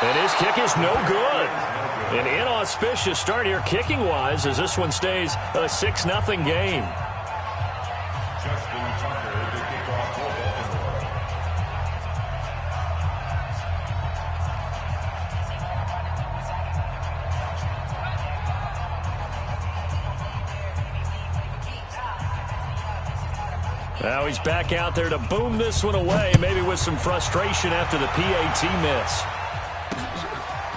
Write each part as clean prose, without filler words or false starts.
And his kick is no good. An inauspicious start here kicking-wise as this one stays a 6-0 game. Now he's back out there to boom this one away, maybe with some frustration after the PAT miss.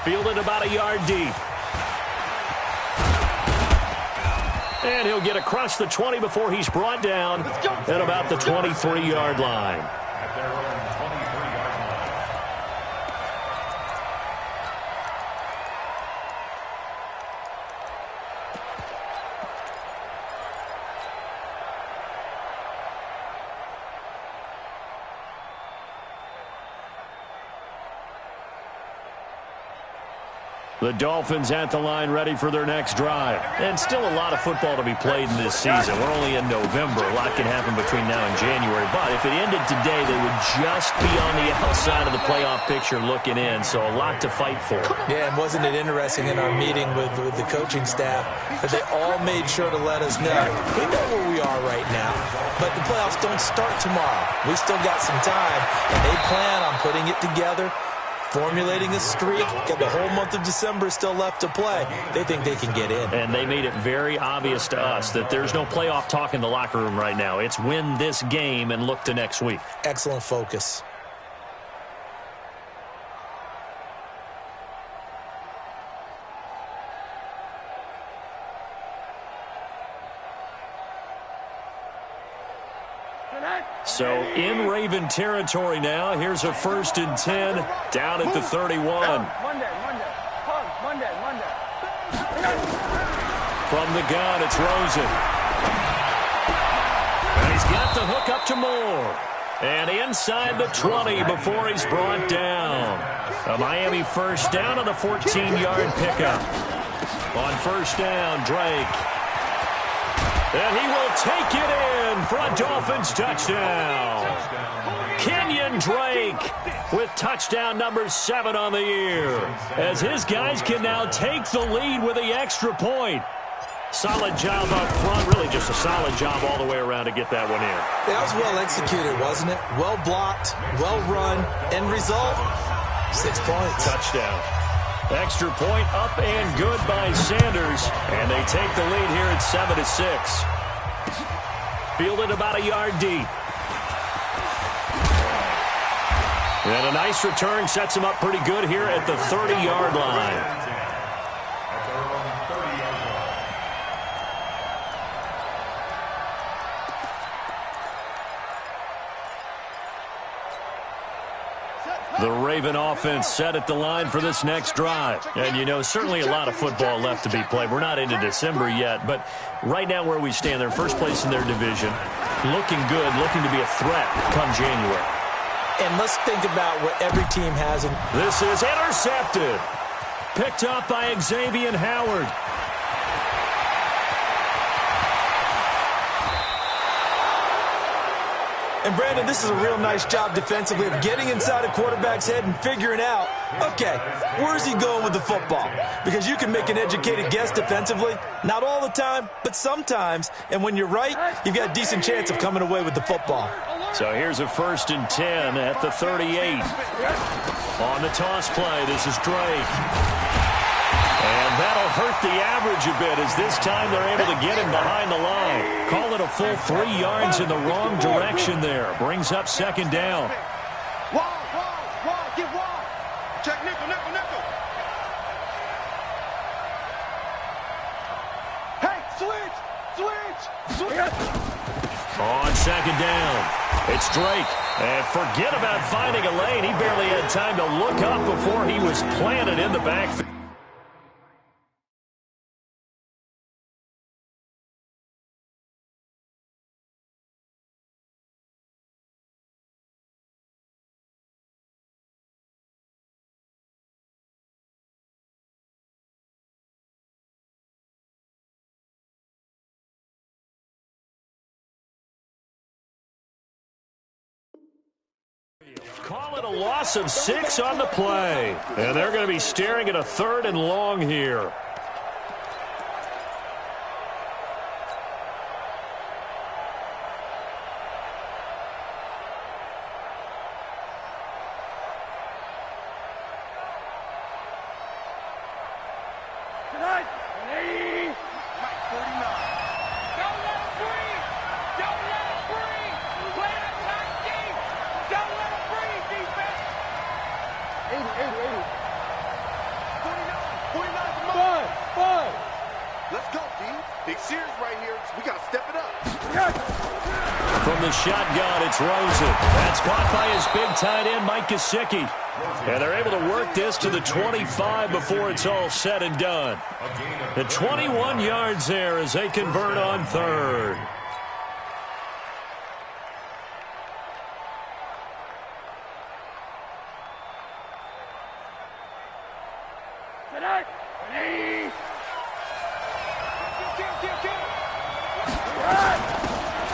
Fielded about a yard deep. And he'll get across the 20 before he's brought down at about the 23-yard line. The Dolphins at the line ready for their next drive. And still a lot of football to be played in this season. We're only in November. A lot can happen between now and January. But if it ended today, they would just be on the outside of the playoff picture looking in. So a lot to fight for. Yeah, and wasn't it interesting in our meeting with the coaching staff that they all made sure to let us know, we know where we are right now, but the playoffs don't start tomorrow. We still got some time, and they plan on putting it together, formulating a streak. Got the whole month of December still left to play. They think they can get in. And they made it very obvious to us that there's no playoff talk in the locker room right now. It's win this game and look to next week. Excellent focus. So in Raven territory now. Here's a 1st and 10 down at the 31. From the gun, it's Rosen. And he's got the hook up to Moore. And inside the 20 before he's brought down. A Miami first down on the 14-yard pickup. On first down, Drake. And he will take it in for a Dolphins touchdown. Kenyon Drake with touchdown number 7 on the year, as his guys can now take the lead with the extra point. Solid job up front, really just a solid job all the way around to get that one in. That was well executed, wasn't it? Well blocked, well run, end result, 6 points. Touchdown. Extra point up and good by Sanders. And they take the lead here at 7-6. Fielded about a yard deep. And a nice return sets him up pretty good here at the 30-yard line. The Raven offense set at the line for this next drive. And, you know, certainly a lot of football left to be played. We're not into December yet, but right now where we stand, they're first place in their division. Looking good, looking to be a threat come January. And let's think about what every team has. This is intercepted. Picked up by Xavier Howard. And, Brandon, this is a real nice job defensively of getting inside a quarterback's head and figuring out, okay, where's he going with the football? Because you can make an educated guess defensively. Not all the time, but sometimes. And when you're right, you've got a decent chance of coming away with the football. So here's a 1st and 10 at the 38. On the toss play, this is Drake. And that'll hurt the average a bit, as this time they're able to get him behind the line. Call it a full 3 yards in the wrong direction there. Brings up 2nd down. Get wide. Check nickel. Hey, switch. On 2nd down, it's Drake. And forget about finding a lane. He barely had time to look up before he was planted in the backfield. Call And a loss of 6 on the play. And they're going to be staring at a 3rd and long here. Let's go, D. Big Sears right here. We got to step it up. From the shotgun, it's Rosen. That's caught by his big tight end, Mike Gesicki. And they're able to work this to the 25 before it's all said and done. The 21 yards there as they convert on 3rd.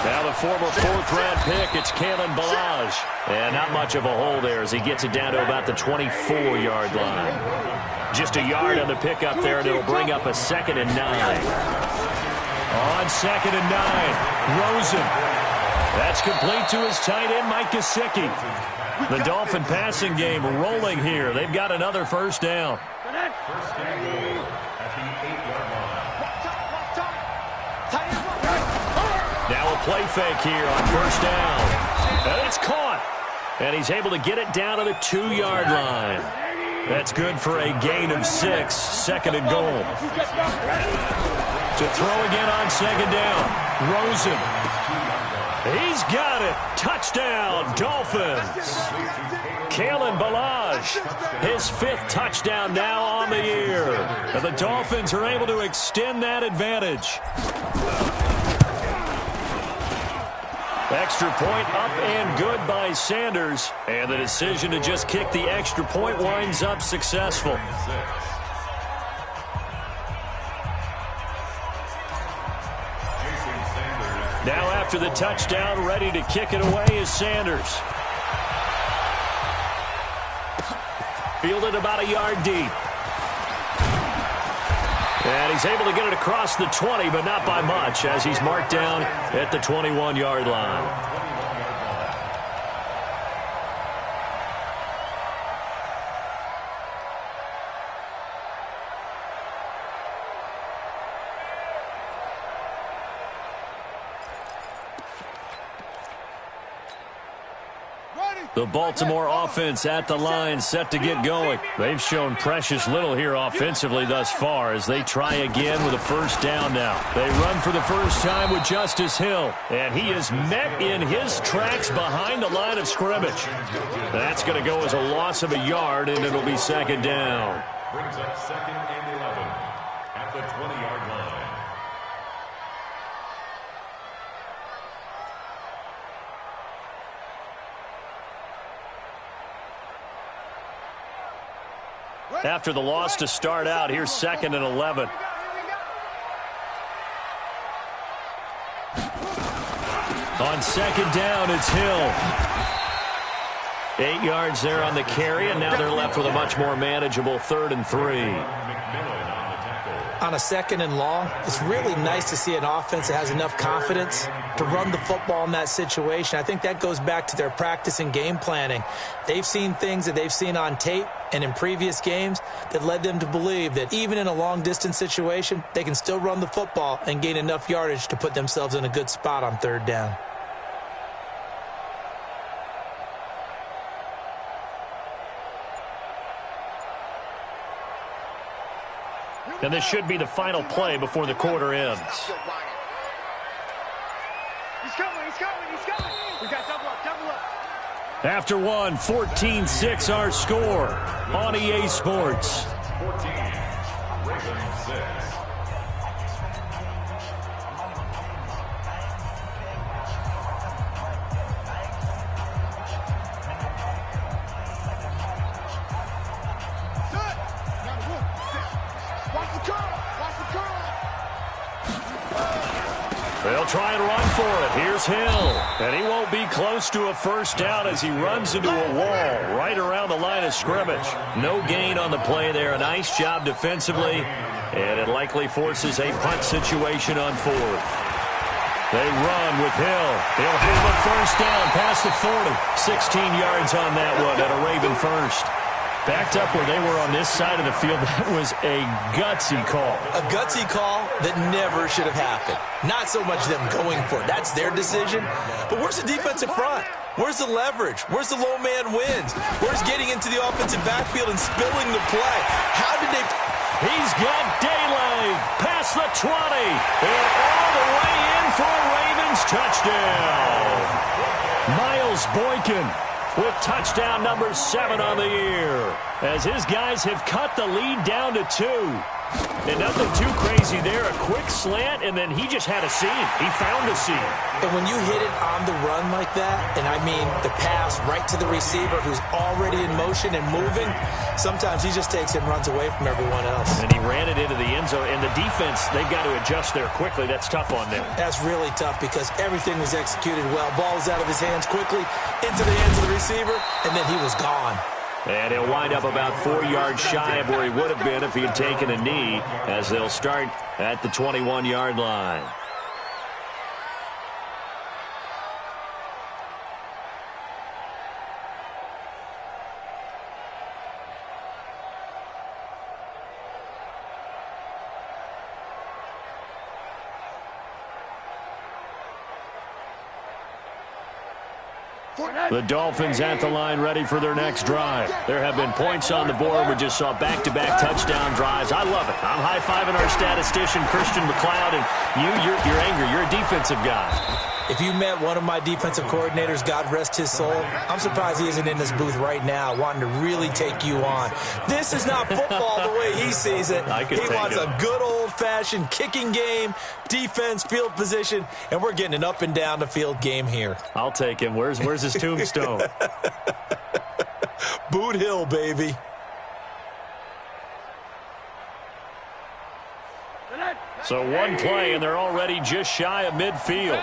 Now the former 4th-round pick, it's Kalen Ballage. And not much of a hole there as he gets it down to about the 24-yard line. Just a yard on the pickup there, and it'll bring up a 2nd and 9. On 2nd and 9, Rosen. That's complete to his tight end, Mike Gesicki. The Dolphin passing game rolling here. They've got another 1st down. First down at the 8-yard line. Now a play fake here on 1st down. And it's caught. And he's able to get it down to the 2-yard line. That's good for a gain of 6, 2nd and goal. To throw again on 2nd down. Rosen. He's got it. Touchdown, Dolphins. Kalen Ballage, his 5th touchdown now on the year. And the Dolphins are able to extend that advantage. Extra point up and good by Sanders. And the decision to just kick the extra point winds up successful. Now after the touchdown, ready to kick it away is Sanders. Fielded about a yard deep. And he's able to get it across the 20, but not by much, as he's marked down at the 21-yard line. The Baltimore offense at the line, set to get going. They've shown precious little here offensively thus far as they try again with a 1st down now. They run for the first time with Justice Hill, and he is met in his tracks behind the line of scrimmage. That's going to go as a loss of a yard, and it'll be 2nd down. Brings up 2nd and 11 at the 20-yard line. After the loss to start out, here's 2nd and 11. On 2nd down, it's Hill. 8 yards there on the carry, and now they're left with a much more manageable 3rd and 3. On a 2nd and long, it's really nice to see an offense that has enough confidence to run the football in that situation. I think that goes back to their practice and game planning. They've seen things that they've seen on tape and in previous games that led them to believe that even in a long-distance situation, they can still run the football and gain enough yardage to put themselves in a good spot on 3rd down. And this should be the final play before the quarter ends. He's coming, he's coming, he's coming. We got double up, double up. After one, 14-6 our score on EA Sports. 14, Ravens 6. They'll try and run for it. Here's Hill. And he won't be close to a first down as he runs into a wall right around the line of scrimmage. No gain on the play there. A nice job defensively. And it likely forces a punt situation on fourth. They run with Hill. He'll have a first down past the 40. 16 yards on that one at a Raven first. Backed up where they were on this side of the field. That was a gutsy call. A gutsy call that never should have happened. Not so much them going for it. That's their decision. But where's the defensive front? Where's the leverage? Where's the low man wins? Where's getting into the offensive backfield and spilling the play? How did they... He's got daylight past the 20 and all the way in for a Ravens touchdown. Miles Boykin with touchdown number 7 on the year as his guys have cut the lead down to 2. And nothing too crazy there. A quick slant, and then he just had a seam. He found a seam. And when you hit it on the run like that, and I mean the pass right to the receiver who's already in motion and moving, sometimes he just takes it and runs away from everyone else. And he ran it into the end zone. And the defense, they've got to adjust there quickly. That's tough on them. That's really tough because everything was executed well. Ball was out of his hands quickly, into the hands of the receiver, and then he was gone. And he'll wind up about 4 yards shy of where he would have been if he had taken a knee, as they'll start at the 21-yard line. The Dolphins at the line ready for their next drive. There have been points on the board. We just saw back-to-back touchdown drives. I love it. I'm high-fiving our statistician, Christian McLeod, and you're angry. You're a defensive guy. If you met one of my defensive coordinators, God rest his soul, I'm surprised he isn't in this booth right now wanting to really take you on. This is not football the way he sees it. He wants a good old-fashioned kicking game, defense, field position, and we're getting an up-and-down-the-field game here. I'll take him. Where's his tombstone? Boot Hill, baby. So one play, and they're already just shy of midfield.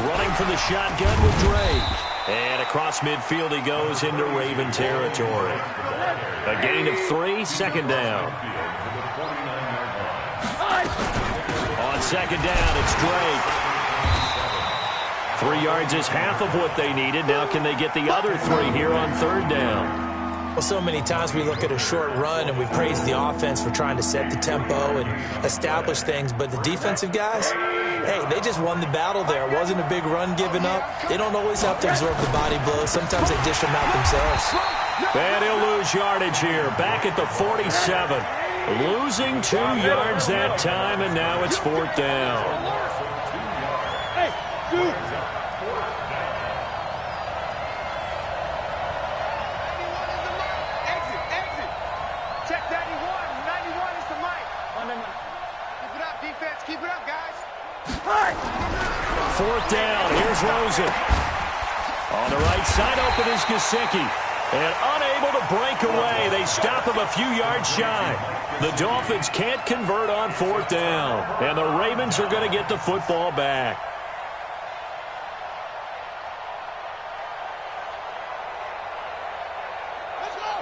Running for the shotgun with Drake. And across midfield he goes into Raven territory. A gain of 3, second down. On second down, it's Drake. 3 yards is half of what they needed. Now can they get the other 3 here on third down? Well, so many times we look at a short run and we praise the offense for trying to set the tempo and establish things, but the defensive guys, hey, they just won the battle there. It wasn't a big run given up. They don't always have to absorb the body blows. Sometimes they dish them out themselves. And he'll lose yardage here, back at the 47. Losing 2 yards that time, and now it's fourth down. Hey, dude. Fourth down. Here's Rosen. On the right side, open is Gesicki. And unable to break away. They stop him a few yards shy. The Dolphins can't convert on fourth down. And the Ravens are going to get the football back.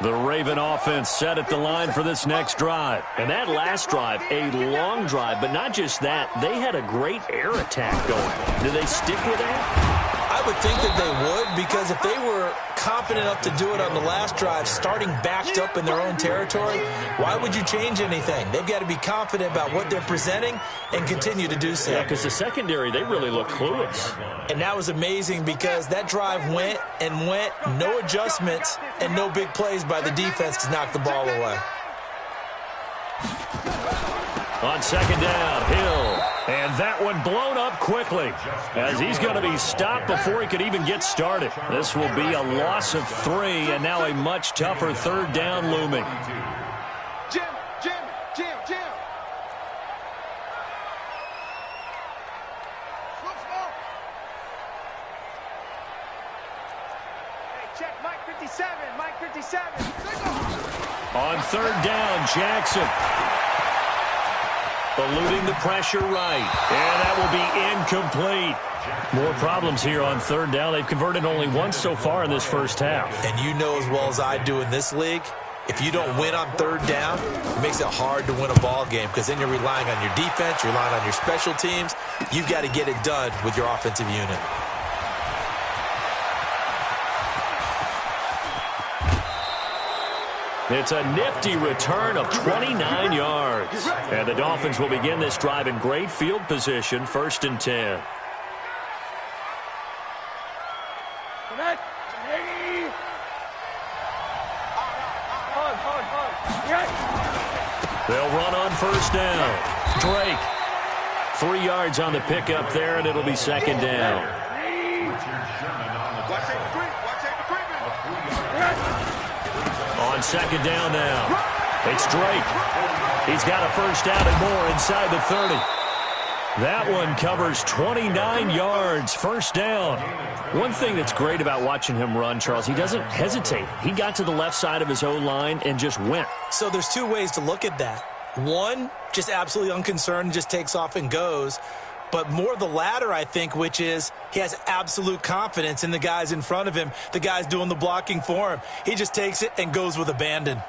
The Raven offense set at the line for this next drive. And that last drive, a long drive, but not just that. They had a great air attack going. Do they stick with that? I would think that they would, because if they were confident enough to do it on the last drive, starting backed up in their own territory, why would you change anything? They've got to be confident about what they're presenting and continue to do so. Yeah, because the secondary, they really look clueless. And that was amazing because that drive went and went, no adjustments and no big plays by the defense to knock the ball away. On second down, Hill. And that one blown up quickly as he's going to be stopped before he could even get started. This will be a loss of 3, and now a much tougher third down looming. Jim. Check, Mike 57, Mike 57. On third down, Jackson. Eluding the pressure right. And that will be incomplete. More problems here on third down. They've converted only once so far in this first half. And you know as well as I do in this league, if you don't win on third down, it makes it hard to win a ball game because then you're relying on your defense, you're relying on your special teams. You've got to get it done with your offensive unit. It's a nifty return of 29 yards. And the Dolphins will begin this drive in great field position, 1st and 10. They'll run on first down. Drake. 3 yards on the pickup there, and it'll be 2nd down. On 2nd down now. It's Drake. He's got a first down and more inside the 30. That one covers 29 yards, 1st down. One thing that's great about watching him run, Charles, he doesn't hesitate. He got to the left side of his O-line and just went. So there's 2 ways to look at that. One, just absolutely unconcerned, just takes off and goes. But more the latter, I think, which is he has absolute confidence in the guys in front of him, the guys doing the blocking for him. He just takes it and goes with abandon.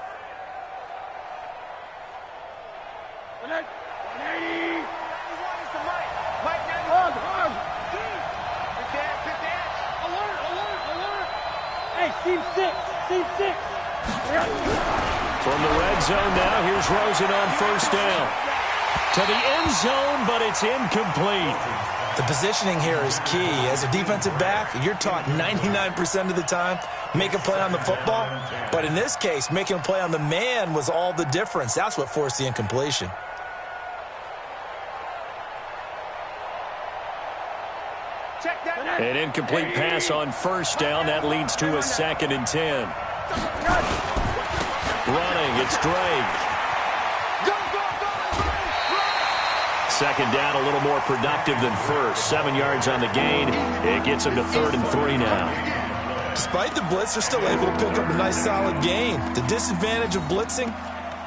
Team 6. From the red zone now, here's Rosen on first down. To the end zone, but it's incomplete. The positioning here is key. As a defensive back, you're taught 99% of the time, make a play on the football. But in this case, making a play on the man was all the difference. That's what forced the incompletion. An incomplete pass on first down. That leads to a 2nd and 10. Running, it's Drake. 2nd down, a little more productive than first. 7 yards on the gain. It gets him to 3rd and 3 now. Despite the blitz, they're still able to pick up a nice solid gain. The disadvantage of blitzing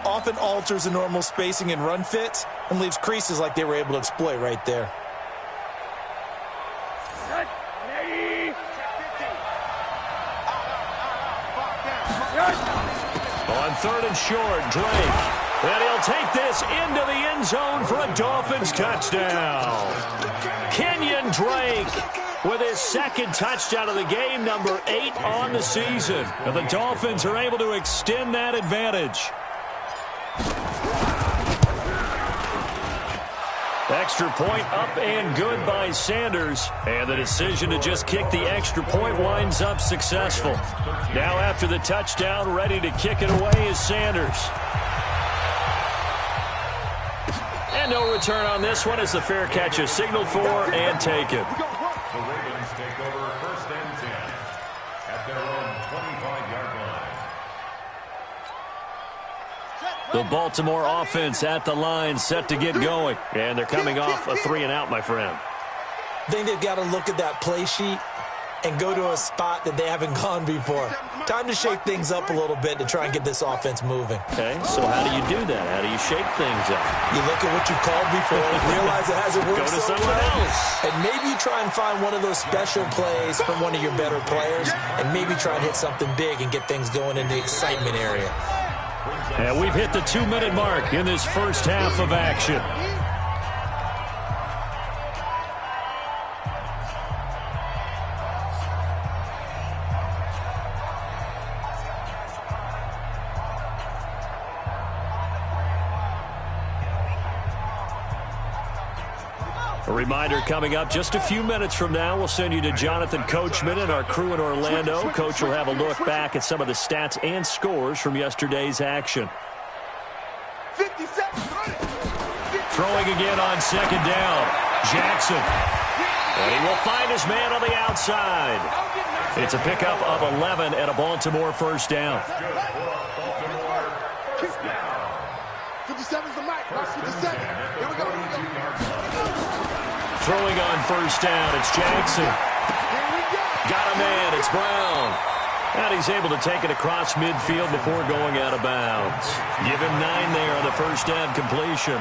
often alters the normal spacing and run fits and leaves creases like they were able to exploit right there. On 3rd and short, Drake. And he'll take this into the end zone for a Dolphins touchdown. Kenyon Drake with his 2nd touchdown of the game, number 8 on the season. And the Dolphins are able to extend that advantage. Extra point up and good by Sanders. And the decision to just kick the extra point winds up successful. Now after the touchdown, ready to kick it away is Sanders. And no return on this one as the fair catch is signaled for and taken. The Ravens take over 1st and 10 at their own 25-yard line. The Baltimore offense at the line, set to get going. And thee coming off a 3-and-out, my friend. I think they've got to look at that play sheet and go to a spot that they haven't gone before. Time to shake things up a little bit to try and get this offense moving. Okay, so how do you do that? How do you shake things up? You look at what you called before, realize it hasn't worked Go to so something well, else. and maybe you try and find one of those special plays from one of your better players, and maybe try and hit something big and get things going in the excitement area. And we've hit the 2-minute mark in this first half of action. A reminder coming up just a few minutes from now, we'll send you to Jonathan Coachman and our crew in Orlando. Coach will have a look back at some of the stats and scores from yesterday's action. 57. Throwing again on 2nd down. Jackson. And he will find his man on the outside. It's a pickup of 11 and a Baltimore first down. 57's the mic. 57. Here we go. Throwing on first down, it's Jackson. Got a man, it's Brown. And he's able to take it across midfield before going out of bounds. Give him 9 there on the first down completion.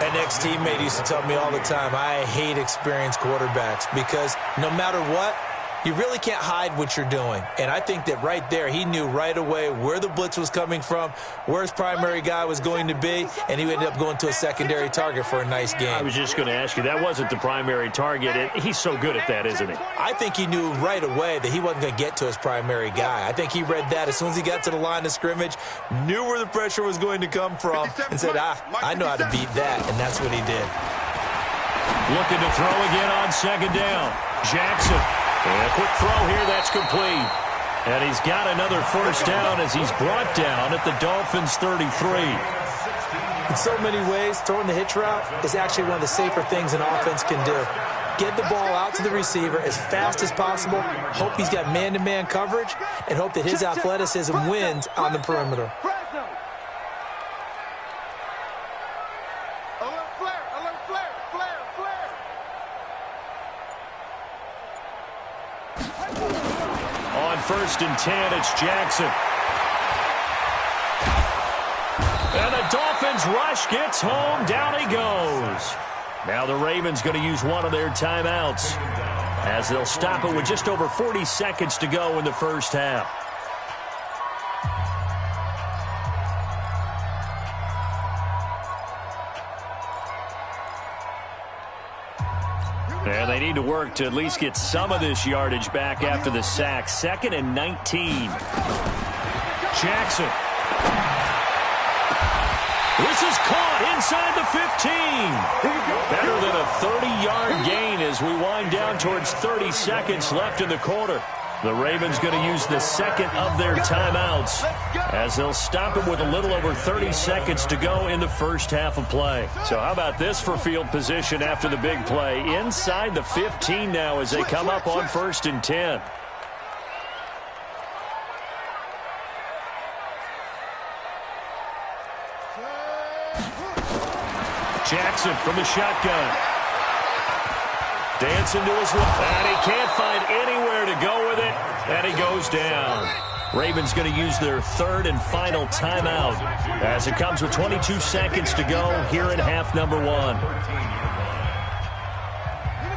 An ex-teammate used to tell me all the time, I hate experienced quarterbacks because no matter what, you really can't hide what you're doing. And I think that right there, he knew right away where the blitz was coming from, where his primary guy was going to be, and he ended up going to a secondary target for a nice game. I was just going to ask you, that wasn't the primary target. He's so good at that, isn't he? I think he knew right away that he wasn't going to get to his primary guy. I think he read that as soon as he got to the line of scrimmage, knew where the pressure was going to come from, and said, I know how to beat that, and that's what he did. Looking to throw again on second down. Jackson. And a quick throw here, that's complete. And he's got another first down as he's brought down at the Dolphins' 33. In so many ways, throwing the hitch route is actually one of the safer things an offense can do. Get the ball out to the receiver as fast as possible, hope he's got man-to-man coverage, and hope that his athleticism wins on the perimeter. First and 10, it's Jackson. And the Dolphins rush, gets home, down he goes. Now the Ravens going to use one of their timeouts as they'll stop it with just over 40 seconds to go in the first half. And they need to work to at least get some of this yardage back after the sack. 2nd and 19. Jackson. This is caught inside the 15. Better than a 30-yard gain as we wind down towards 30 seconds left in the quarter. The Ravens going to use the second of their timeouts as they'll stop it with a little over 30 seconds to go in the first half of play. So how about this for field position after the big play? Inside the 15 now as they come up on 1st and 10. Jackson from the shotgun. Dancing to his left, and he can't find anywhere to go with it, and he goes down. Ravens going to use their 3rd and final timeout as it comes with 22 seconds to go here in half number 1.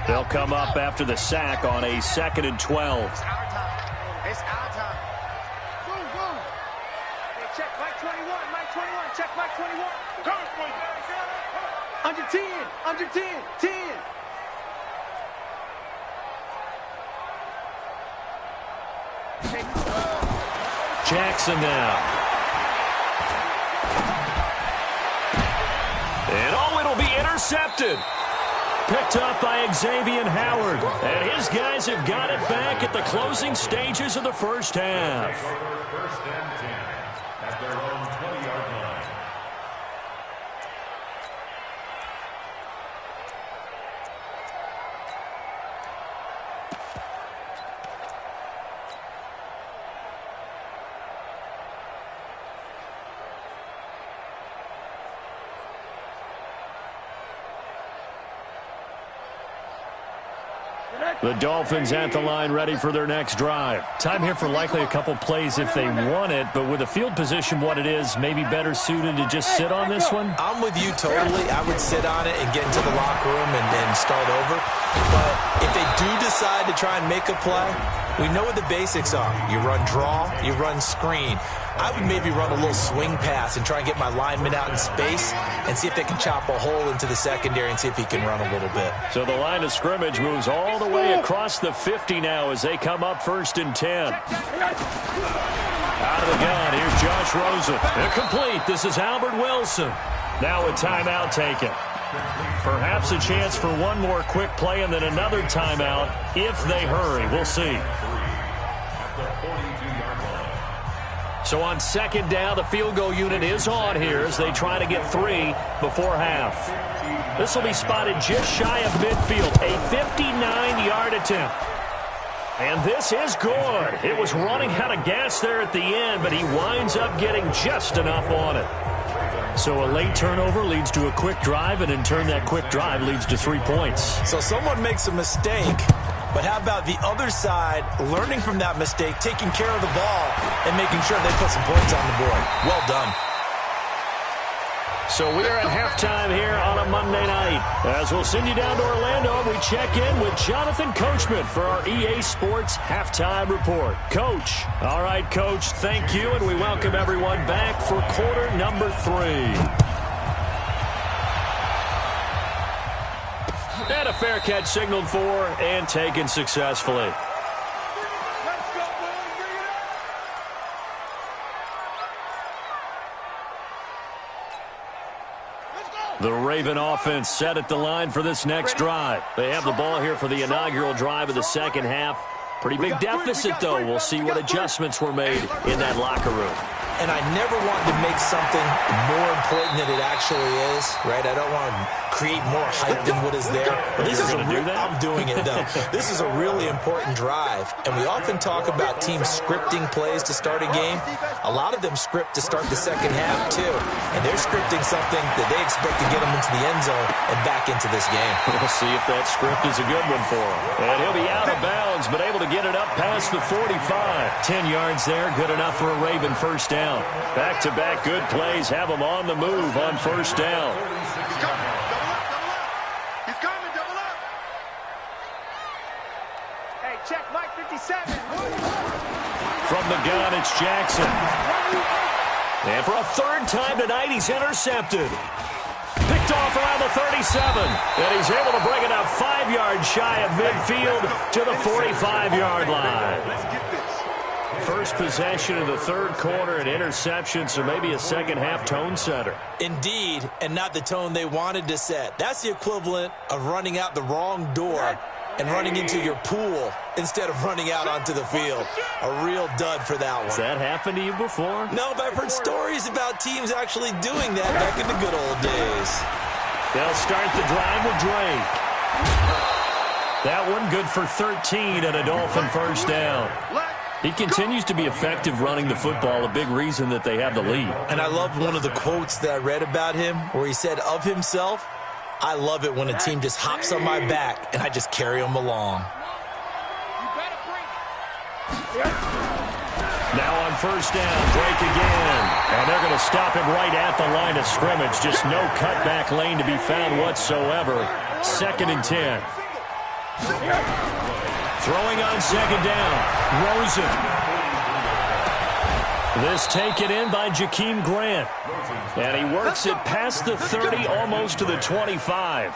They'll come up after the sack on a 2nd and 12. It's our time. Move. Hey, check Mike 21, check Mike 21. Under 10. Jackson now. And it'll be intercepted. Picked up by Xavier Howard. And his guys have got it back at the closing stages of the first half. First and 10 at their own 20-yard line. The Dolphins at the line ready for their next drive. Time here for likely a couple plays if they want it, but with the field position what it is, maybe better suited to just sit on this one? I'm with you totally. I would sit on it and get into the locker room and start over. But if they do decide to try and make a play, we know what the basics are. You run draw, you run screen. I would maybe run a little swing pass and try and get my lineman out in space and see if they can chop a hole into the secondary and see if he can run a little bit. So the line of scrimmage moves all the way across the 50 now as they come up 1st and 10. Out of the gun, here's Josh Rosen. Incomplete. This is Albert Wilson. Now a timeout taken. Perhaps a chance for one more quick play and then another timeout if they hurry. We'll see. So on 2nd down, the field goal unit is on here as they try to get 3 before half. This will be spotted just shy of midfield, a 59-yard attempt. And this is good. It was running out of gas there at the end, but he winds up getting just enough on it. So a late turnover leads to a quick drive, and in turn that quick drive leads to 3 points. So someone makes a mistake, But how about the other side, learning from that mistake, taking care of the ball, and making sure they put some points on the board? Well done. So we are at halftime here on a Monday night. As we'll send you down to Orlando, we check in with Jonathan Coachman for our EA Sports Halftime Report. Coach. All right, Coach, thank you, and we welcome everyone back for quarter number 3. And a fair catch signaled for and taken successfully. The Raven offense set at the line for this next drive. They have the ball here for the inaugural drive of the second half. Pretty big deficit, though. We'll see what adjustments were made in that locker room. And I never want to make something more important than it actually is, right? I don't want to create more hype than what is there. But this is I'm doing it, though. This is a really important drive. And we often talk about teams scripting plays to start a game. A lot of them script to start the second half, too. And they're scripting something that they expect to get them into the end zone and back into this game. We'll see if that script is a good one for him. And he'll be out of bounds, but able to get it up past the 45. 10 yards there, good enough for a Raven first down. Back-to-back good plays have them on the move on first down. He's coming. Double up, double up. He's coming, double up. Hey, check Mike 57. From the gun, it's Jackson. And for a third time tonight, he's intercepted. Picked off around the 37. And he's able to bring it up 5 yards shy of midfield to the 45-yard line. Let's get this. First possession of the third quarter, an interception, so maybe a second-half tone setter. Indeed, and not the tone they wanted to set. That's the equivalent of running out the wrong door and running into your pool instead of running out onto the field. A real dud for that one. Has that happened to you before? No, but I've heard stories about teams actually doing that back in the good old days. They'll start the drive with Drake. That one good for 13 and a Dolphin first down. He continues to be effective running the football, a big reason that they have the lead. And I love one of the quotes that I read about him where he said of himself, I love it when a team just hops on my back and I just carry them along. Now on first down, Drake again. And they're going to stop him right at the line of scrimmage. Just no cutback lane to be found whatsoever. 2nd and 10. Throwing on second down, Rosen. This taken in by Jakeem Grant. And he works it past the 30, almost to the 25.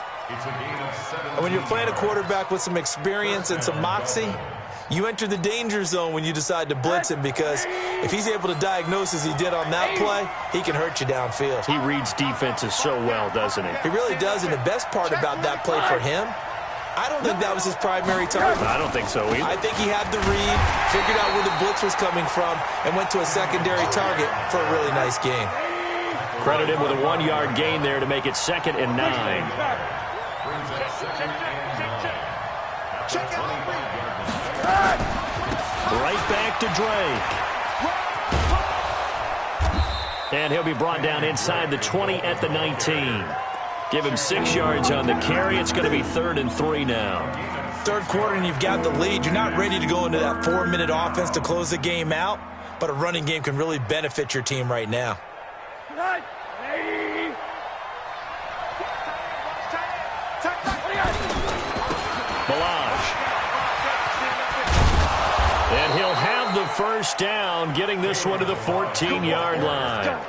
When you're playing a quarterback with some experience and some moxie, you enter the danger zone when you decide to blitz him, because if he's able to diagnose as he did on that play, he can hurt you downfield. He reads defenses so well, doesn't he? He really does, and the best part about that play for him, I don't think that was his primary target. I don't think so either. I think he had the read, figured out where the blitz was coming from, and went to a secondary target for a really nice game. Credit him with a 1-yard gain there to make it 2nd and 9. Right back to Drake. And he'll be brought down inside the 20 at the 19. Give him 6 yards on the carry. It's going to be 3rd and 3 now. Third quarter and you've got the lead. You're not ready to go into that 4-minute offense to close the game out, but a running game can really benefit your team right now. Balazs. And he'll have the first down, getting this one to the 14-yard line.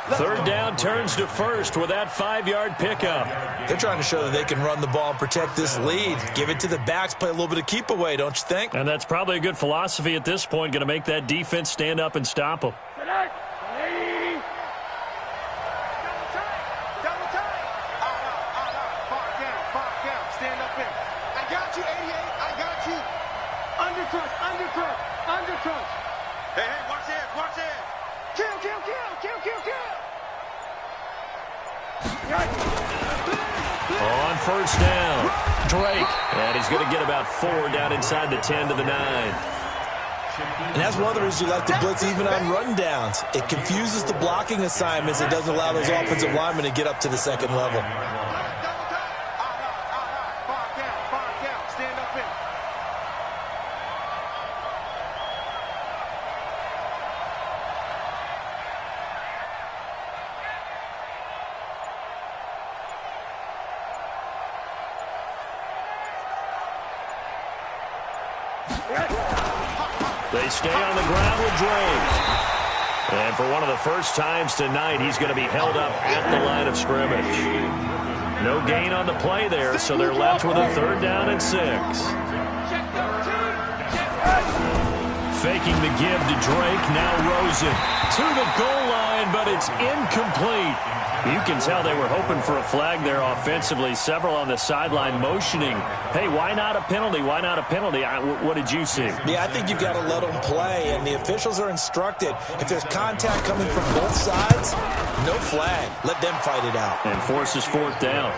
Third down turns to first with that 5-yard pickup. They're trying to show that they can run the ball and protect this lead. Give it to the backs, play a little bit of keep away, don't you think? And that's probably a good philosophy at this point, going to make that defense stand up and stop them. Stand up in. I got you, 88. I got you. Undercrush, undercrush, undercrush. Hey, hey, watch this, watch this. Kill, kill, kill, kill, kill, kill. On first down, Drake. And he's going to get about 4 down inside the 10 to the 9. And that's one of the reasons you like to blitz even on rundowns. It confuses the blocking assignments. It doesn't allow those offensive linemen to get up to the second level. They stay on the ground with Drake. And for one of the first times tonight, he's going to be held up at the line of scrimmage. No gain on the play there, so they're left with a 3rd down and 6. Faking the give to Drake, now Rosen to the goal line, but it's incomplete. You can tell they were hoping for a flag there offensively. Several on the sideline motioning, hey, why not a penalty? Why not a penalty? What did you see? Yeah, I think you've got to let them play, and the officials are instructed, if there's contact coming from both sides, no flag. Let them fight it out. And forces 4th down.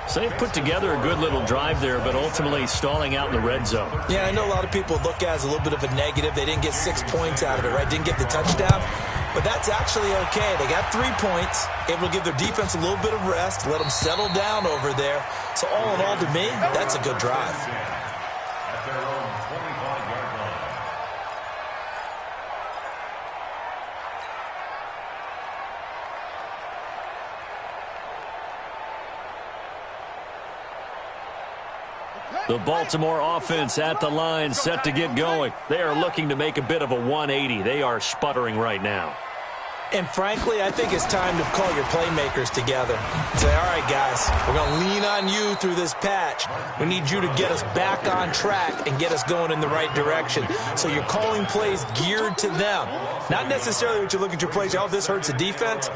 So they've put together a good little drive there, but ultimately stalling out in the red zone. Yeah, I know a lot of people look at it as a little bit of a negative. They didn't get 6 points out of it, right? Didn't get the touchdown. But that's actually okay. They got 3 points, able to give their defense a little bit of rest, let them settle down over there. So all in all, to me, that's a good drive. At their own 25-yard line. The Baltimore offense at the line, set to get going. They are looking to make a bit of a 180. They are sputtering right now. And frankly, I think it's time to call your playmakers together and say, all right, guys, we're going to lean on you through this patch. We need you to get us back on track and get us going in the right direction. So you're calling plays geared to them. Not necessarily what you look at your plays, oh, this hurts the defense.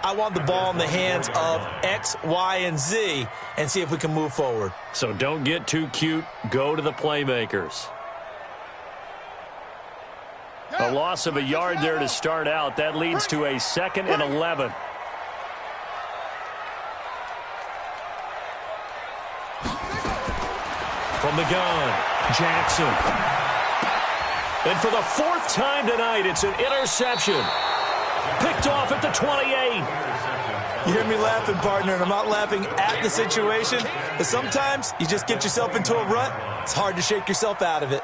I want the ball in the hands of X, Y, and Z and see if we can move forward. So don't get too cute. Go to the playmakers. A loss of a yard there to start out. That leads to a 2nd and 11. From the gun, Jackson. And for the 4th time tonight, it's an interception. Picked off at the 28. You hear me laughing, partner, and I'm not laughing at the situation. But sometimes you just get yourself into a rut. It's hard to shake yourself out of it.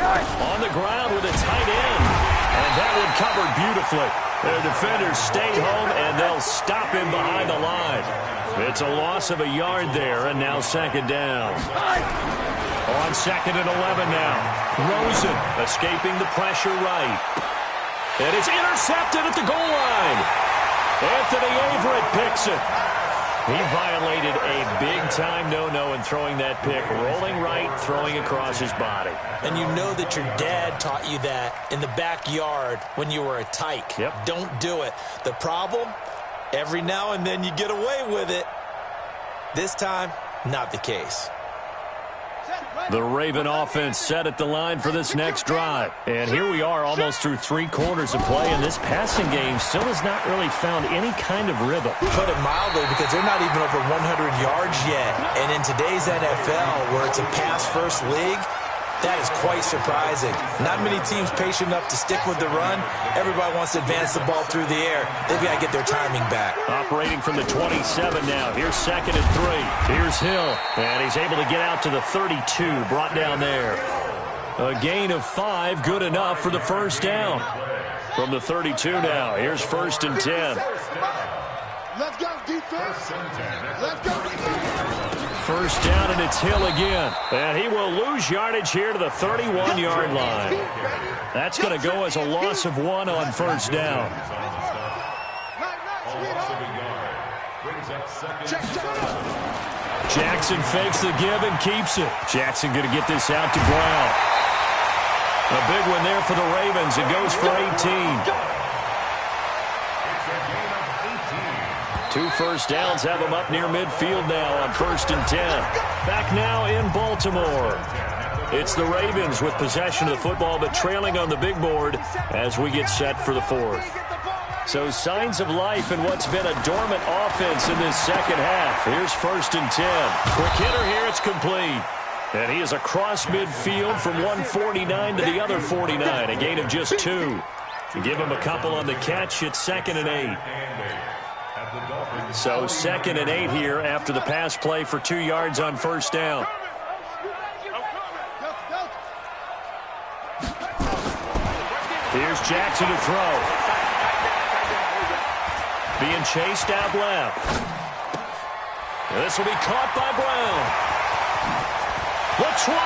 On the ground with a tight end. And that one covered beautifully. Their defenders stayed home, and they'll stop him behind the line. It's a loss of a yard there, and now 2nd down. On 2nd and 11 now. Rosen escaping the pressure right. And it's intercepted at the goal line. Anthony Averett picks it. He violated a big-time no-no in throwing that pick. Rolling right, throwing across his body. And you know that your dad taught you that in the backyard when you were a tyke. Yep. Don't do it. The problem, every now and then you get away with it. This time, not the case. The Raven offense set at the line for this next drive. And here we are almost through 3 quarters of play, and this passing game still has not really found any kind of rhythm. Put it mildly, because they're not even over 100 yards yet. And in today's NFL, where it's a pass-first league, that is quite surprising. Not many teams patient enough to stick with the run. Everybody wants to advance the ball through the air. They've got to get their timing back. Operating from the 27 now. Here's 2nd and 3. Here's Hill. And he's able to get out to the 32. Brought down there. A gain of 5. Good enough for the 1st down. From the 32 now. Here's 1st and 10. Let's go, defense. Let's go. 1st down, and it's Hill again. And he will lose yardage here to the 31-yard line. That's going to go as a loss of 1 on 1st down. Jackson fakes the give and keeps it. Jackson going to get this out to Brown. A big one there for the Ravens. It goes for 18. 2 1st downs have them up near midfield now on 1st and 10. Back now in Baltimore. It's the Ravens with possession of the football, but trailing on the big board as we get set for the 4th. So signs of life in what's been a dormant offense in this 2nd half. Here's 1st and 10. Quick hitter here, it's complete. And he is across midfield from 149 to the other 49. A gain of just 2. Give him a couple on the catch. It's 2nd and 8. So 2nd and 8 here after the pass play for 2 yards on 1st down. Here's Jackson to throw. being chased out left. This will be caught by Brown. The 20.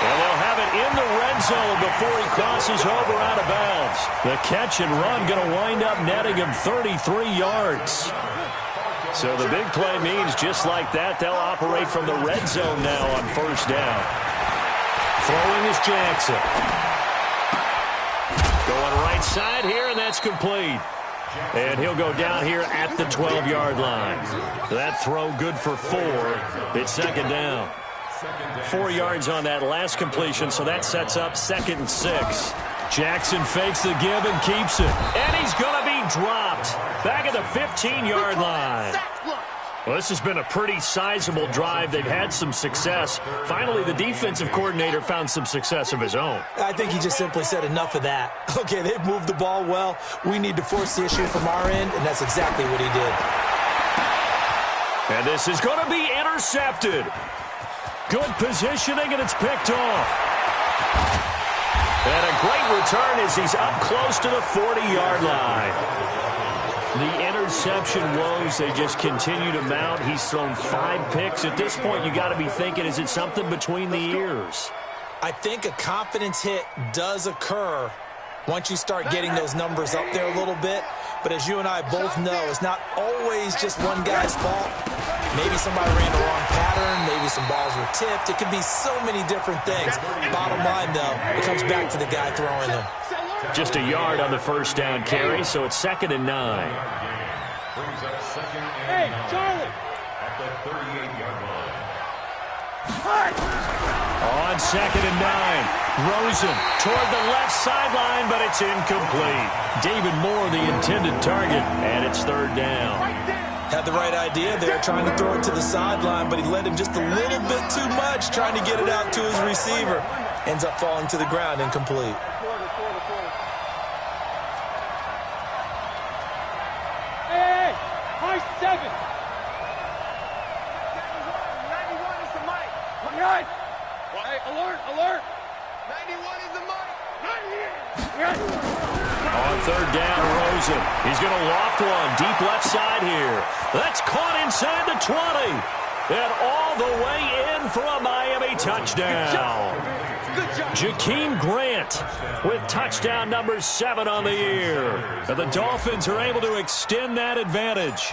And they'll have it in the red zone before he crosses over out of bounds. The catch and run going to wind up netting him 33 yards. So the big play means just like that, they'll operate from the red zone now on first down. Throwing is Jackson. Going right side here, and that's complete. And he'll go down here at the 12-yard line. That throw good for 4. It's second down. 4 yards on that last completion, so that sets up 2nd and 6. Jackson fakes the give and keeps it. And he's going to be dropped back at the 15-yard line. Well, this has been a pretty sizable drive. They've had some success. Finally, the defensive coordinator found some success of his own. I think he just simply said enough of that. Okay, they've moved the ball well. We need to force the issue from our end, and that's exactly what he did. And this is going to be intercepted. Good positioning, and it's picked off. And a great return as he's up close to the 40-yard line. The interception woes, they just continue to mount. He's thrown 5 picks. At this point, you got to be thinking, is it something between the ears? I think a confidence hit does occur once you start getting those numbers up there a little bit. But as you and I both know, it's not always just one guy's fault. Maybe somebody ran the wrong pattern. Maybe some balls were tipped. It could be so many different things. Bottom line, though, it comes back to the guy throwing them. Just a yard on the first down carry, so it's 2nd and 9. Hey, Charlie! At the 38-yard line. On 2nd and 9, Rosen toward the left sideline, but it's incomplete. David Moore, the intended target, and it's 3rd down. Had the right idea there, trying to throw it to the sideline, but he led him just a little bit too much, trying to get it out to his receiver. Ends up falling to the ground, incomplete. Hey, high 7. 91 is the mic. Right. Hey, alert, alert. 91 is the mic. Right. On 3rd down, Rosen. He's going to loft one deep left side here. That's caught inside the 20. And all the way in for a Miami touchdown. Jakeem Grant with touchdown number 7 on the year. And the Dolphins are able to extend that advantage.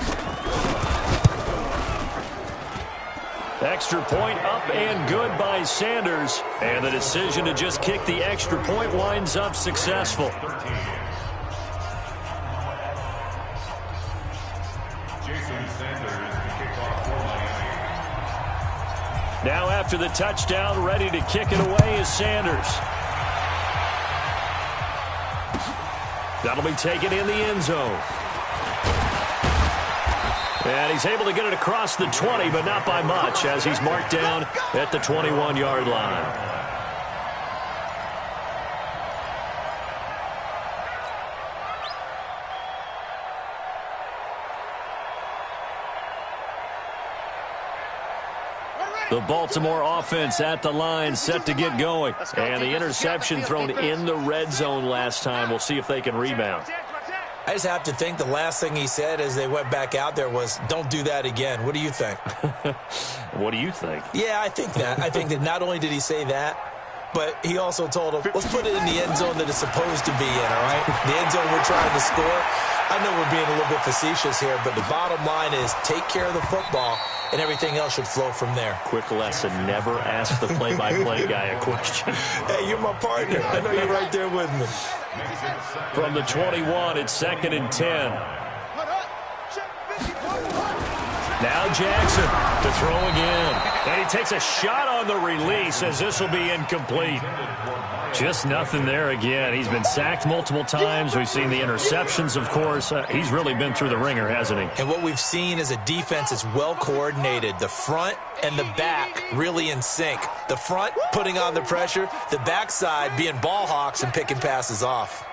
Extra point up and good by Sanders. And the decision to just kick the extra point winds up successful. Jason Sanders, the kickoff for Miami. Now after the touchdown, ready to kick it away is Sanders. That'll be taken in the end zone. And he's able to get it across the 20, but not by much, as he's marked down at the 21-yard line. The Baltimore offense at the line, set to get going. And the interception thrown in the red zone last time. We'll see if they can rebound. I just have to think the last thing he said as they went back out there was, don't do that again. What do you think? What do you think? Yeah, I think that. I think that not only did he say that, but he also told him, let's put it in the end zone that it's supposed to be in, all right? The end zone we're trying to score. I know we're being a little bit facetious here, but the bottom line is take care of the football, and everything else should flow from there. Quick lesson, never ask the play-by-play guy a question. Hey, you're my partner. I know you're right there with me. From the 21, it's 2nd and 10. Now Jackson to throw again. And he takes a shot on the release as this will be incomplete. Just nothing there again. He's been sacked multiple times. We've seen the interceptions, of course. He's really been through the ringer, hasn't he? And what we've seen is a defense that's well coordinated. The front and the back really in sync. The front putting on the pressure. The backside being ball hawks and picking passes off.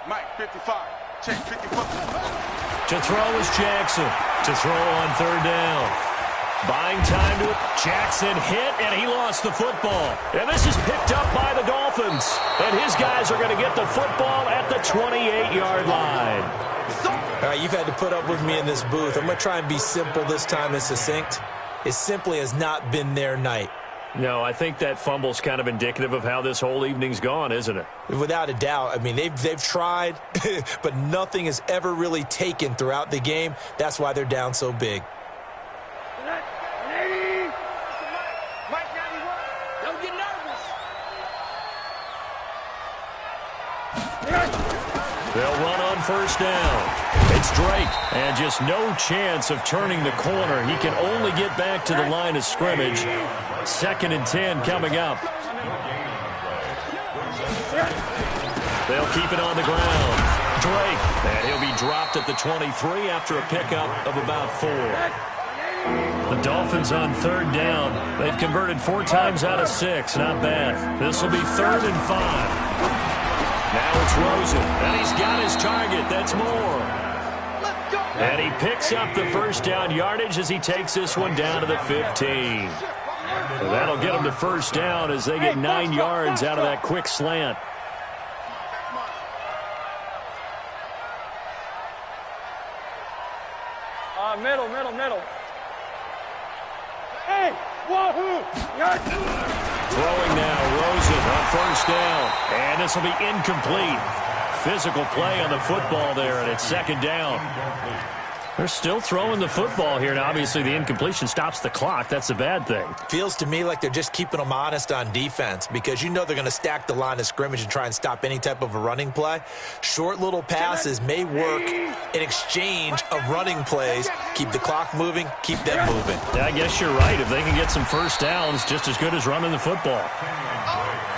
Mike, 55. Check, 55. To throw is Jackson. To throw on 3rd down. Buying time to it. Jackson hit, and he lost the football. And this is picked up by the Dolphins. And his guys are going to get the football at the 28-yard line. All right, you've had to put up with me in this booth. I'm going to try and be simple this time and succinct. It simply has not been their night. No, I think that fumble's kind of indicative of how this whole evening's gone, isn't it? Without a doubt. I mean, they've tried, but nothing has ever really taken throughout the game. That's why they're down so big. Don't get nervous. They'll run on first down. It's Drake, and just no chance of turning the corner. He can only get back to the line of scrimmage. 2nd and 10 coming up. They'll keep it on the ground. Drake, and he'll be dropped at the 23 after a pickup of about 4. The Dolphins on 3rd down. They've converted 4 times out of 6. Not bad. This will be 3rd and 5. Now it's Rosen, and he's got his target. That's Moore. And he picks up the first down yardage as he takes this one down to the 15. So that'll get them to first down as they get 9 yards out of that quick slant. Middle. Hey, wahoo! Throwing now, Rosen on first down. And this will be incomplete. Physical play on the football there, and it's 2nd down. They're still throwing the football here, and obviously the incompletion stops the clock. That's a bad thing. Feels to me like they're just keeping them honest on defense because you know they're going to stack the line of scrimmage and try and stop any type of a running play. Short little passes may work in exchange of running plays. Keep the clock moving, keep them moving. Yeah, I guess you're right. If they can get some first downs, just as good as running the football.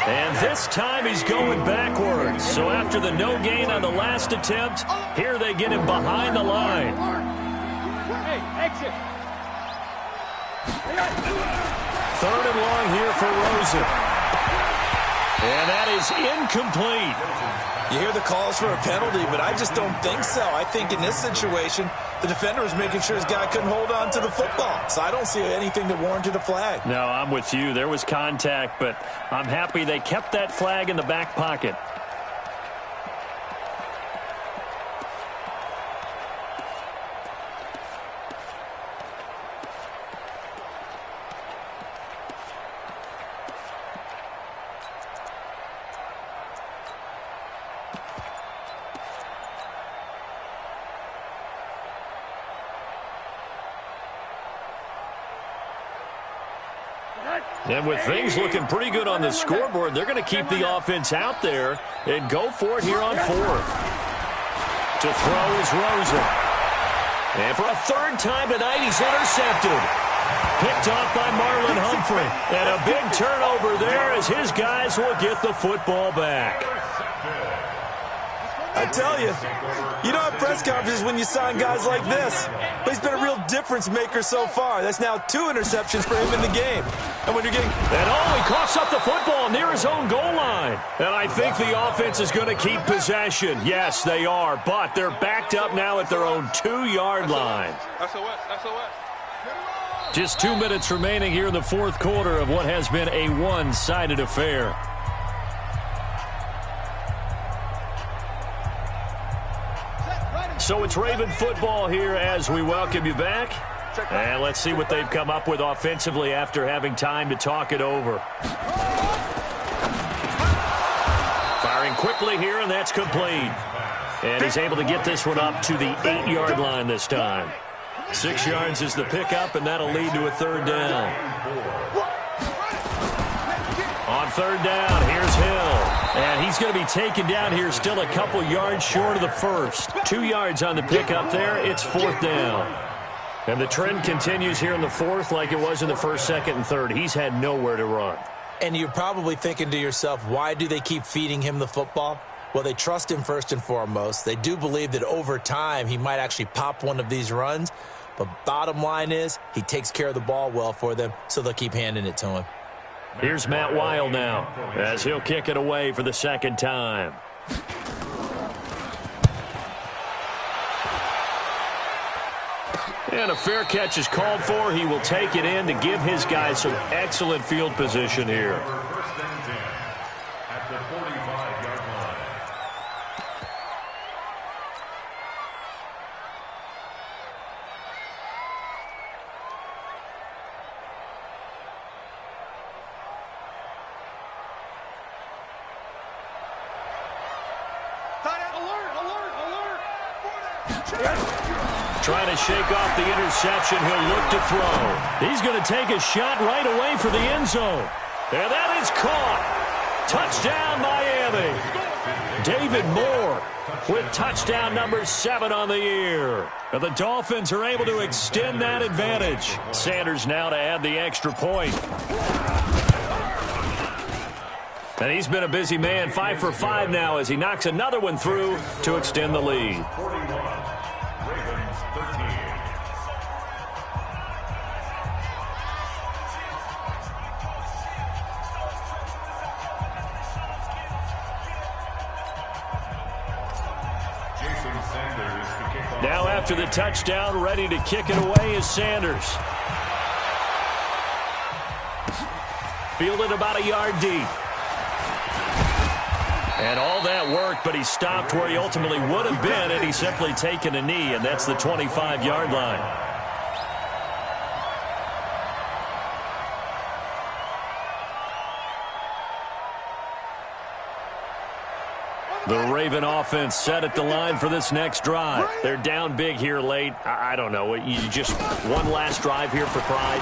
And this time he's going backwards. So after the no gain on the last attempt, here they get him behind the line. Hey, exit. 3rd and long here for Rosen. And that is incomplete. You hear the calls for a penalty, but I just don't think so. I think in this situation, the defender was making sure his guy couldn't hold on to the football. So I don't see anything that warranted a flag. No, I'm with you. There was contact, but I'm happy they kept that flag in the back pocket. And with things looking pretty good on the scoreboard, they're going to keep the offense out there and go for it here on 4th. To throw is Rosen. And for a 3rd time tonight, he's intercepted. Picked off by Marlon Humphrey. And a big turnover there as his guys will get the football back. I tell you, you don't have press conferences when you sign guys like this. But he's been a real difference maker so far. That's now 2 interceptions for him in the game. And when you're getting... And he coughs up the football near his own goal line. And I think the offense is going to keep possession. Yes, they are. But they're backed up now at their own 2-yard line. Just 2 minutes remaining here in the 4th quarter of what has been a one-sided affair. So it's Raven football here as we welcome you back. And let's see what they've come up with offensively after having time to talk it over. Firing quickly here, and that's complete. And he's able to get this one up to the 8-yard line this time. 6 yards is the pickup, and that'll lead to a 3rd down. On 3rd down, here's Hill. And he's going to be taken down here still a couple yards short of the 1st. 2 yards on the pickup there. It's 4th down. And the trend continues here in the 4th like it was in the 1st, 2nd, and 3rd. He's had nowhere to run. And you're probably thinking to yourself, why do they keep feeding him the football? Well, they trust him first and foremost. They do believe that over time he might actually pop one of these runs. But bottom line is he takes care of the ball well for them, so they'll keep handing it to him. Here's Matt Weil now as he'll kick it away for the 2nd time. And a fair catch is called for. He will take it in to give his guys some excellent field position here. First and 10 at the 45-yard line. Trying to shake off the interception. He'll look to throw. He's going to take a shot right away for the end zone. And that is caught. Touchdown, Miami. David Moore with touchdown number 7 on the year. And the Dolphins are able to extend that advantage. Sanders now to add the extra point. And he's been a busy man, 5 for 5 now as he knocks another one through to extend the lead. 41, Ravens 13. Jason Sanders to kick off. Now after the touchdown, ready to kick it away is Sanders. Fielded about a yard deep. And all that worked, but he stopped where he ultimately would have been had he simply taken a knee, and that's the 25-yard line. The Raven offense set at the line for this next drive. They're down big here late. I don't know. You just one last drive here for pride.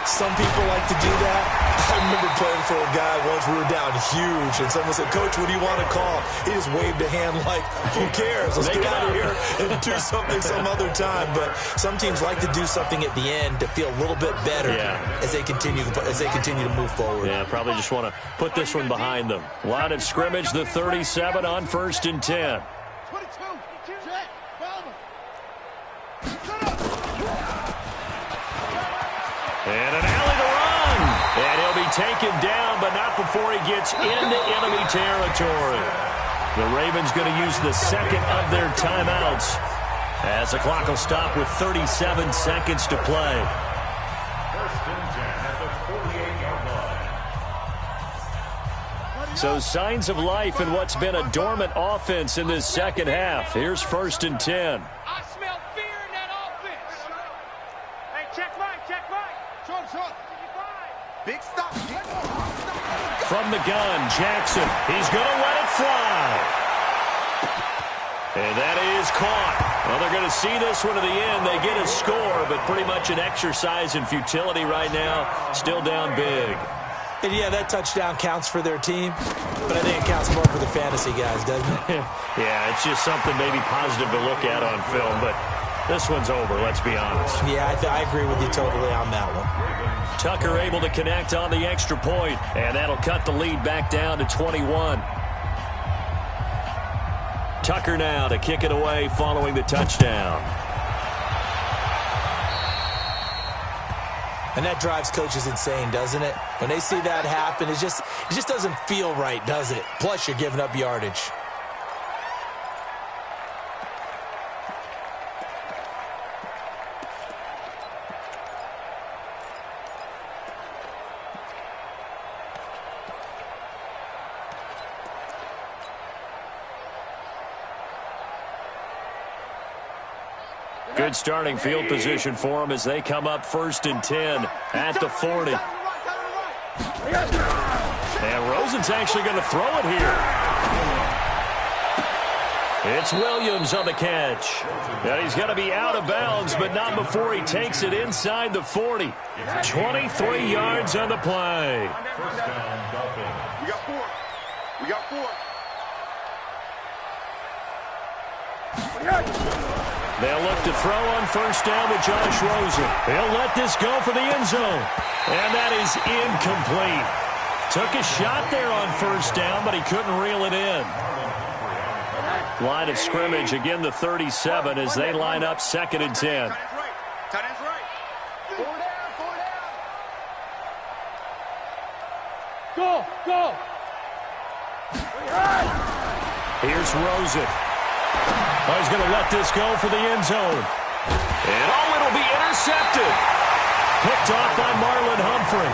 Some people like to do that. I remember playing for a guy once. We were down huge, and someone said, "Coach, what do you want to call?" He just waved a hand like, "Who cares? Let's get out of here and do something some other time." But some teams like to do something at the end to feel a little bit better as they continue to move forward. Yeah, probably just want to put this one behind them. Line of scrimmage, the 37 on 1st and 10. 22. And an alley to run. And he'll be taken down, but not before he gets into enemy territory. The Ravens going to use the second of their timeouts as the clock will stop with 37 seconds to play. First and 10 at the 48-yard line. So signs of life in what's been a dormant offense in this second half. Here's 1st and 10. I smell fear in that offense. Hey, check right. Short. Big stop. From the gun, Jackson. He's going to let it fly. And that is caught. Well, they're going to see this one to the end. They get a score, but pretty much an exercise in futility right now. Still down big. And yeah, that touchdown counts for their team, but I think it counts more for the fantasy guys, doesn't it? Yeah, it's just something maybe positive to look at on film, but this one's over, let's be honest. Yeah, I agree with you totally on that one. Tucker able to connect on the extra point, and that'll cut the lead back down to 21. Tucker now to kick it away following the touchdown. And that drives coaches insane, doesn't it? When they see that happen, it just doesn't feel right, does it? Plus, you're giving up yardage. Good starting field position for them as they come up 1st and 10 at the 40. And Rosen's actually going to throw it here. It's Williams on the catch. And he's going to be out of bounds, but not before he takes it inside the 40. 23 yards on the play. First down, Dolphins. We got four. They'll look to throw on 1st down with Josh Rosen. He'll let this go for the end zone. And that is incomplete. Took a shot there on 1st down, but he couldn't reel it in. Line of scrimmage, again the 37 as they line up 2nd and 10. Tight end's right. Four down. Go. Here's Rosen. Oh, he's going to let this go for the end zone. And oh, it'll be intercepted. Picked off by Marlon Humphrey.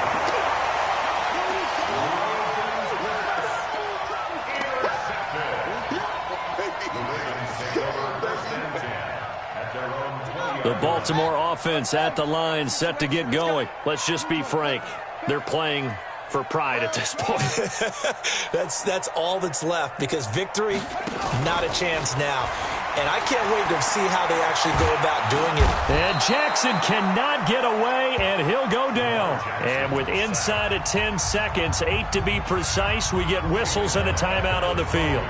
The Baltimore offense at the line, set to get going. Let's just be frank. They're playing for pride at this point. That's all that's left, because victory, not a chance now. And I can't wait to see how they actually go about doing it. And Jackson cannot get away, and he'll go down. And with inside of 10 seconds, 8 to be precise, we get whistles and a timeout on the field.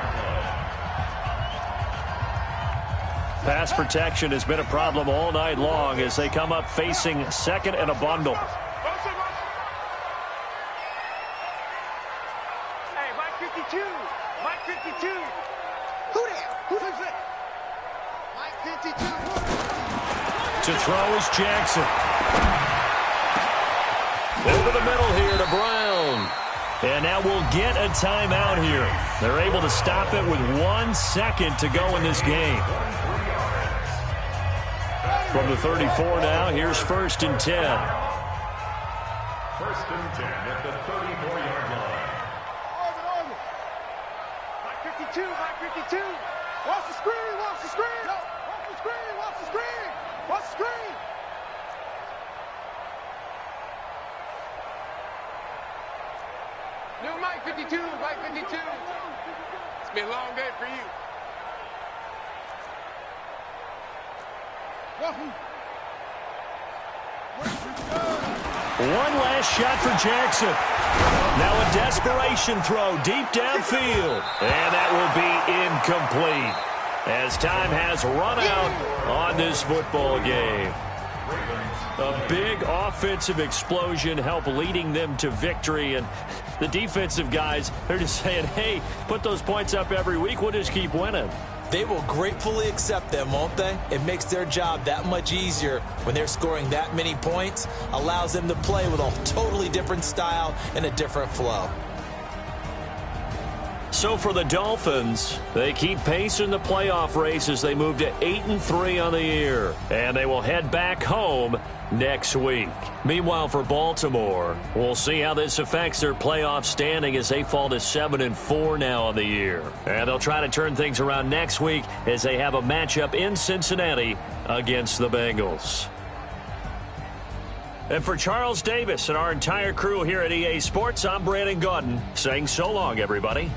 Pass protection has been a problem all night long as they come up facing second and a bundle. Hey, Mike 52. Mike 52. Who there? Who's it? Mike 52. To throw is Jackson. Over the middle here to Brown. And now we'll get a timeout here. They're able to stop it with 1 second to go in this game. From the 34 now, here's 1st and 10. 1st and 10 at the 34-yard line. Mike 52, Mike 52. Watch the screen, watch the screen. Watch the screen, watch the screen. Watch the screen. New Mike 52, Mike 52. It's been a long day for you. One last shot for Jackson. Now a desperation throw deep downfield. And that will be incomplete as time has run out on this football game. A big offensive explosion helped leading them to victory. And the defensive guys, they're just saying, hey, put those points up every week. We'll just keep winning. They will gratefully accept them, won't they? It makes their job that much easier when they're scoring that many points. Allows them to play with a totally different style and a different flow. So for the Dolphins, they keep pace in the playoff race as they move to 8-3 on the year. And they will head back home next week. Meanwhile, for Baltimore, we'll see how this affects their playoff standing as they fall to 7-4 now on the year. And they'll try to turn things around next week as they have a matchup in Cincinnati against the Bengals. And for Charles Davis and our entire crew here at EA Sports, I'm Brandon Gaudin saying so long, everybody.